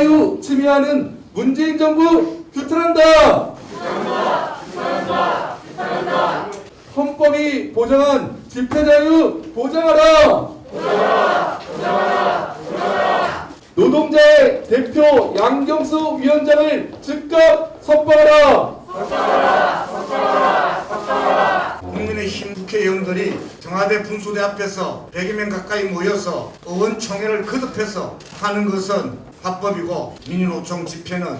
자유 침해하는 문재인 정부 규탄한다. 헌법이 보장한 집회 자유 보장하라. 노동자의 대표 양경수 위원장을 즉각 석방하라. 국민의힘 국회의원들이 청와대 분수대 앞에서 100여 명 가까이 모여서 의원총회를 거듭해서 하는 것은 합법이고, 민주노총 집회는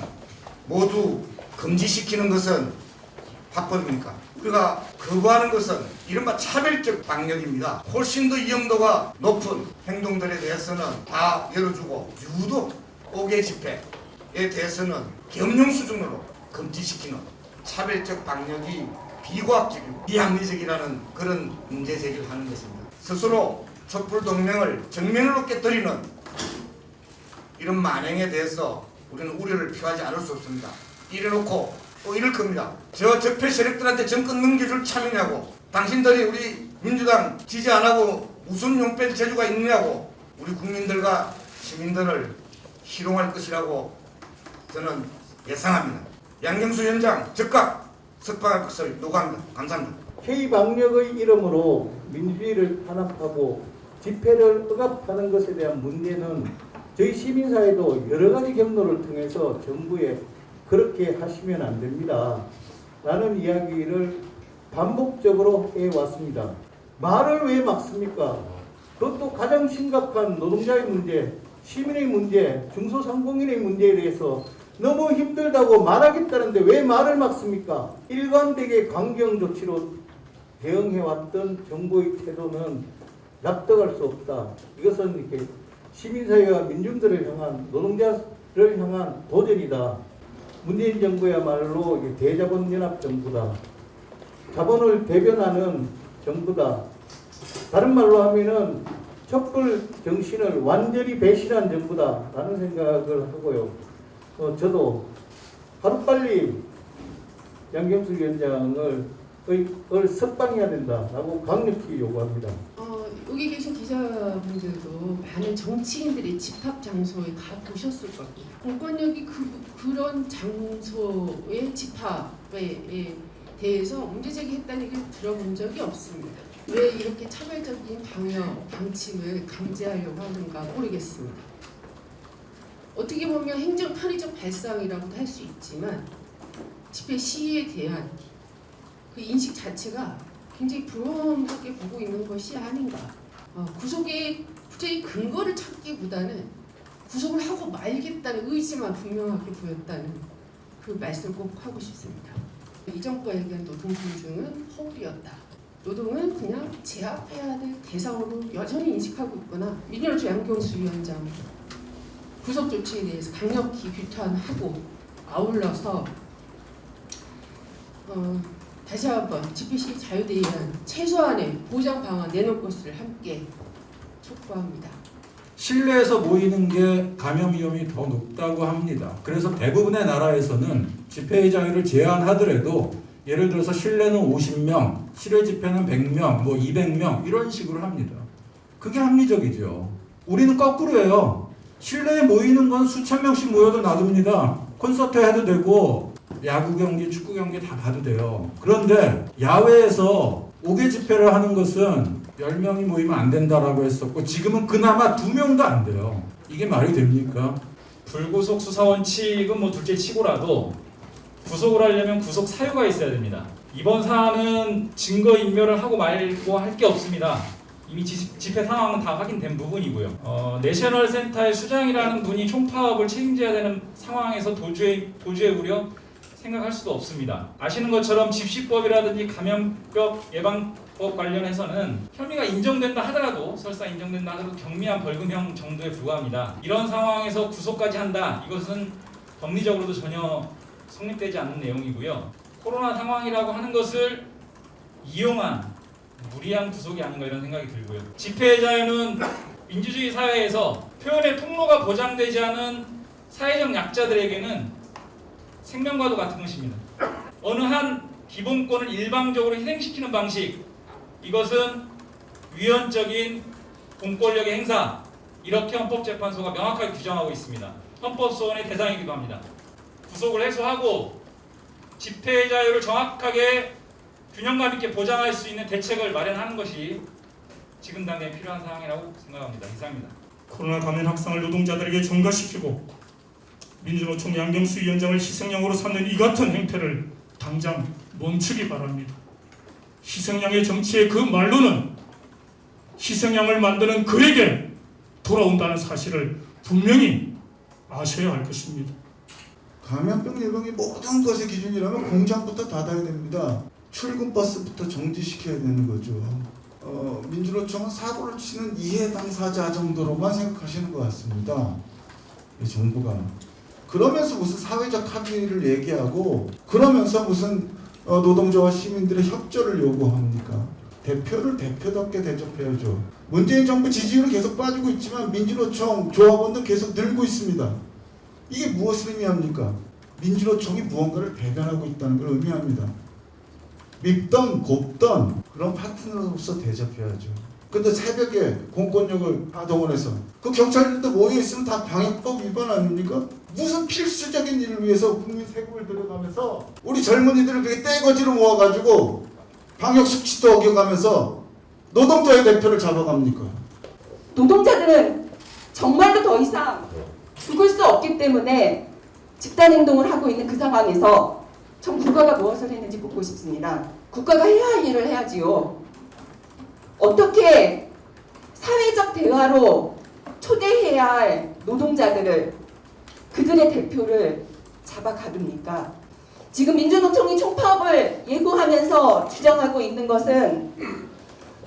모두 금지시키는 것은 합법입니까? 그가 거부하는 것은 이른바 차별적 방역입니다. 훨씬 더 위험도가 높은 행동들에 대해서는 다 열어주고, 유독 5개 집회에 대해서는 겸용 수준으로 금지시키는 차별적 방역이 비과학적이고 비합리적이라는 그런 문제 제기를 하는 것입니다. 스스로 촛불 동맹을 정면으로 깨뜨리는 이런 만행에 대해서 우리는 우려를 표하지 않을 수 없습니다. 이래놓고 또 이럴 겁니다. 저 적폐 세력들한테 정권 넘겨줄 참이냐고, 당신들이 우리 민주당 지지 안 하고 무슨 용 뺄 재주가 있느냐고 우리 국민들과 시민들을 희롱할 것이라고 저는 예상합니다. 양경수 위원장 즉각 석방할 것을 요구합니다. 감사합니다. K방역의 이름으로 민주주의를 탄압하고 집회를 억압하는 것에 대한 문제는 저희 시민사회도 여러 가지 경로를 통해서 정부에 그렇게 하시면 안 됩니다 라는 이야기를 반복적으로 해왔습니다. 말을 왜 막습니까? 그것도 가장 심각한 노동자의 문제, 시민의 문제, 중소상공인의 문제에 대해서 너무 힘들다고 말하겠다는데 왜 말을 막습니까? 일관되게 강경 조치로 대응해왔던 정부의 태도는 납득할 수 없다. 이것은 이렇게 시민사회와 민중들을 향한, 노동자를 향한 도전이다. 문재인 정부야말로 대자본연합 정부다. 자본을 대변하는 정부다. 다른 말로 하면은 촛불 정신을 완전히 배신한 정부다 라는 생각을 하고요. 저도 하루빨리 양경수 위원장을 석방해야 된다라고 강력히 요구합니다. 여기 계신 기자분들도 많은 정치인들의 집합 장소에 가 보셨을 겁니다. 공권력이 그런 장소의 집합에 대해서 문제 제기했다는 얘기를 들어본 적이 없습니다. 왜 이렇게 차별적인 방역 방침을 강제하려고 하는가 모르겠습니다. 어떻게 보면 행정 편의적 발상이라고도 할 수 있지만 집회 시위에 대한 그 인식 자체가 굉장히 불안하게 보고 있는 것이 아닌가. 구속의 구체적인 근거를 찾기보다는 구속을 하고 말겠다는 의지만 분명하게 보였다는 그 말씀을 꼭 하고 싶습니다. 이 정부가 얘기한 노동 존중은 허울이었다. 노동은 그냥 제압해야 될 대상으로 여전히 인식하고 있거나, 민주노총 양경수 위원장 구속 조치에 대해서 강력히 규탄하고 아울러서 다시 한번 집회 시위 자유대에 의한 최소한의 보장 방안 내놓을 것을 함께 촉구합니다. 실내에서 모이는 게 감염 위험이 더 높다고 합니다. 그래서 대부분의 나라에서는 집회의 자유를 제한하더라도 예를 들어서 실내는 50명, 실외 집회는 100명, 뭐 200명 이런 식으로 합니다. 그게 합리적이죠. 우리는 거꾸로예요. 실내에 모이는 건 수천 명씩 모여도 놔둡니다. 콘서트 해도 되고 야구 경기, 축구 경기 다 봐도 돼요. 그런데 야외에서 5개 집회를 하는 것은 10명이 모이면 안 된다라고 했었고, 지금은 그나마 2명도 안 돼요. 이게 말이 됩니까? 불구속 수사 원칙은 뭐 둘째 치고라도 구속을 하려면 구속 사유가 있어야 됩니다. 이번 사안은 증거 인멸을 하고 말고 할 게 없습니다. 이미 집회 상황은 다 확인된 부분이고요. 내셔널 센터의 수장이라는 분이 총파업을 책임져야 되는 상황에서 도주의 우려 생각할 수도 없습니다. 아시는 것처럼 집시법이라든지 감염병 예방법 관련해서는 혐의가 인정된다 하더라도, 설사 인정된다 하더라도 경미한 벌금형 정도에 불과합니다. 이런 상황에서 구속까지 한다, 이것은 법리적으로도 전혀 성립되지 않는 내용이고요. 코로나 상황이라고 하는 것을 이용한 무리한 구속이 아닌가 이런 생각이 들고요. 집회의 자유는 민주주의 사회에서 표현의 통로가 보장되지 않은 사회적 약자들에게는 생명과도 같은 것입니다. 어느 한 기본권을 일방적으로 희생시키는 방식, 이것은 위헌적인 공권력의 행사, 이렇게 헌법재판소가 명확하게 규정하고 있습니다. 헌법소원의 대상이기도 합니다. 구속을 해소하고 집회 자유를 정확하게 균형감 있게 보장할 수 있는 대책을 마련하는 것이 지금 당장에 필요한 상황이라고 생각합니다. 이상입니다. 코로나 감염 확산을 노동자들에게 전가시키고 민주노총 양경수 위원장을 희생양으로 삼는 이 같은 행태를 당장 멈추기 바랍니다. 희생양의 정치의 그 말로는 희생양을 만드는 그에게 돌아온다는 사실을 분명히 아셔야 할 것입니다. 감염병 예방의 모든 것의 기준이라면 공장부터 닫아야 됩니다. 출근 버스부터 정지시켜야 되는 거죠. 민주노총은 사고를 치는 이해 당사자 정도로만 생각하시는 것 같습니다. 이 정부가. 그러면서 무슨 사회적 합의를 얘기하고 그러면서 무슨 노동자와 시민들의 협조를 요구합니까? 대표를 대표답게 대접해야죠. 문재인 정부 지지율은 계속 빠지고 있지만 민주노총 조합원도 계속 늘고 있습니다. 이게 무엇을 의미합니까? 민주노총이 무언가를 대변하고 있다는 걸 의미합니다. 밉던 곱던 그런 파트너로서 대접해야죠. 근데 새벽에 공권력을 동원해서 그 경찰들도 모여있으면 다 방역법 위반 아닙니까? 무슨 필수적인 일을 위해서 국민 세금을 들여가면서 우리 젊은이들을 그렇게 떼거지로 모아가지고 방역 수치도 어겨가면서 노동자의 대표를 잡아갑니까? 노동자들은 정말로 더 이상 죽을 수 없기 때문에 집단행동을 하고 있는 그 상황에서 전 국가가 무엇을 했는지 묻고 싶습니다. 국가가 해야 할 일을 해야지요. 어떻게 사회적 대화로 초대해야 할 노동자들을 그들의 대표를 잡아가둡니까? 지금 민주노총이 총파업을 예고하면서 주장하고 있는 것은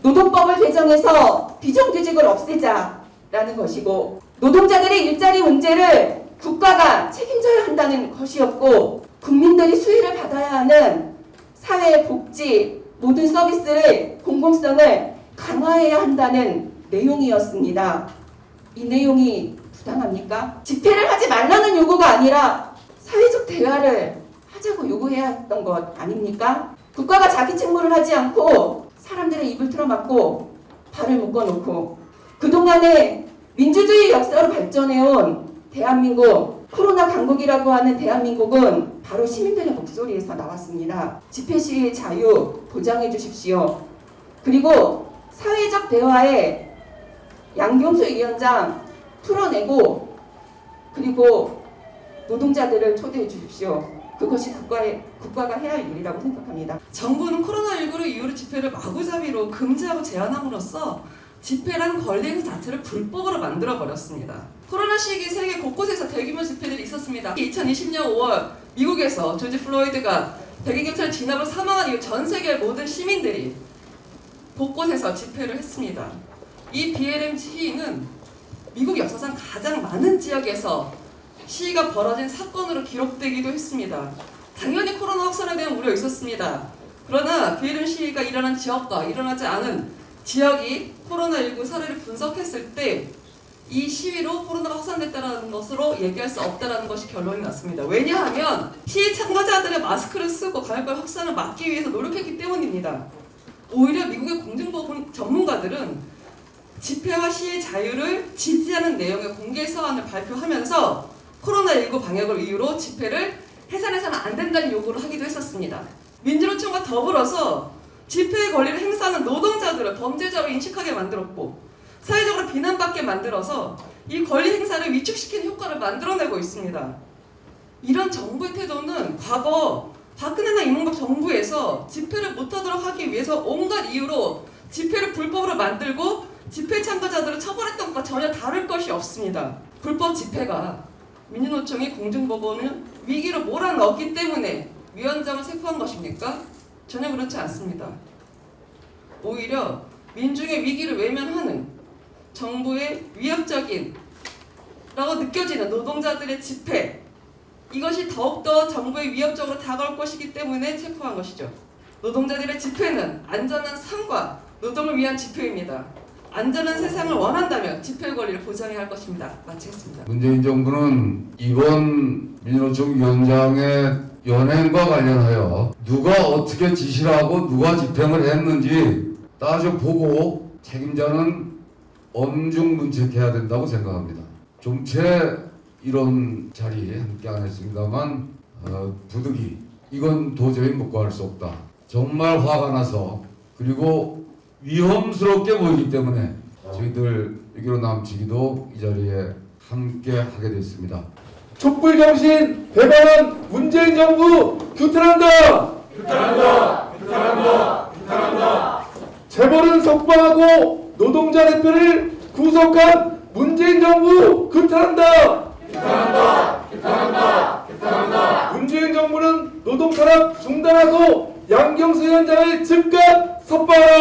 노동법을 개정해서 비정규직을 없애자라는 것이고 노동자들의 일자리 문제를 국가가 책임져야 한다는 것이었고 국민들이 수혜를 받아야 하는 사회 복지 모든 서비스를 공공성을 강화해야 한다는 내용이었습니다. 이 내용이 부당합니까? 집회를 하지 말라는 요구가 아니라 사회적 대화를 하자고 요구해야 했던 것 아닙니까? 국가가 자기 책무를 하지 않고 사람들의 입을 틀어막고 발을 묶어놓고 그동안에 민주주의 역사로 발전해온 대한민국, 코로나 강국이라고 하는 대한민국은 바로 시민들의 목소리에서 나왔습니다. 집회 시위의 자유 보장해 주십시오. 그리고 사회적 대화에 양경수 위원장 풀어내고 그리고 노동자들을 초대해 주십시오. 그것이 국가가 해야 할 일이라고 생각합니다. 정부는 코로나19를 이유로 집회를 마구잡이로 금지하고 제한함으로써 집회라는 권리 행사 자체를 불법으로 만들어버렸습니다. 코로나 시기 세계 곳곳에서 대규모 집회들이 있었습니다. 2020년 5월 미국에서 조지 플로이드가 백인경찰 진압으로 사망한 이후 전 세계 모든 시민들이 곳곳에서 집회를 했습니다. 이 BLM 시위는 미국 역사상 가장 많은 지역에서 시위가 벌어진 사건으로 기록되기도 했습니다. 당연히 코로나 확산에 대한 우려가 있었습니다. 그러나 BLM 시위가 일어난 지역과 일어나지 않은 지역이 코로나19 사례를 분석했을 때 이 시위로 코로나가 확산됐다는 것으로 얘기할 수 없다는 것이 결론이 났습니다. 왜냐하면 시위 참가자들의 마스크를 쓰고 감염병 확산을 막기 위해서 노력했기 때문입니다. 오히려 미국의 공중보건 전문가들은 집회와 시위 자유를 지지하는 내용의 공개 서한을 발표하면서 코로나19 방역을 이유로 집회를 해산해서는 안 된다는 요구를 하기도 했었습니다. 민주노총과 더불어서 집회의 권리를 행사하는 노동자들을 범죄자로 인식하게 만들었고 사회적으로 비난받게 만들어서 이 권리 행사를 위축시키는 효과를 만들어내고 있습니다. 이런 정부의 태도는 과거 박근혜나 이명박 정부에서 집회를 못하도록 하기 위해서 온갖 이유로 집회를 불법으로 만들고 집회 참가자들을 처벌했던 것과 전혀 다를 것이 없습니다. 불법 집회가 민주노총이 공중보건을 위기로 몰아넣었기 때문에 위원장을 체포한 것입니까? 전혀 그렇지 않습니다. 오히려 민중의 위기를 외면하는 정부의 위협적인 라고 느껴지는 노동자들의 집회 이것이 더욱더 정부의 위협적으로 다가올 것이기 때문에 체포한 것이죠. 노동자들의 집회는 안전한 삶과 노동을 위한 집회입니다. 안전한 세상을 원한다면 집회 권리를 보장해야 할 것입니다. 마치겠습니다. 문재인 정부는 이번 민주노총 위원장의 연행과 관련하여 누가 어떻게 지시를 하고 누가 집행을 했는지 따져보고 책임자는 엄중 문책해야 된다고 생각합니다. 정체 이런 자리에 함께 안 했습니다만 부득이 이건 도저히 묵과할 수 없다. 정말 화가 나서 그리고 위험스럽게 보이기 때문에 저희들 위기로 남치기도 이 자리에 함께 하게 됐습니다. 촛불 정신 배반한 문재인 정부 규탄한다. 규탄한다. 재벌은 석방하고 노동자 대표를 구속한 문재인 정부 규탄한다. 문재인 정부는 노동 탄압 중단하고 양경수 위원장을 즉각 석방하라.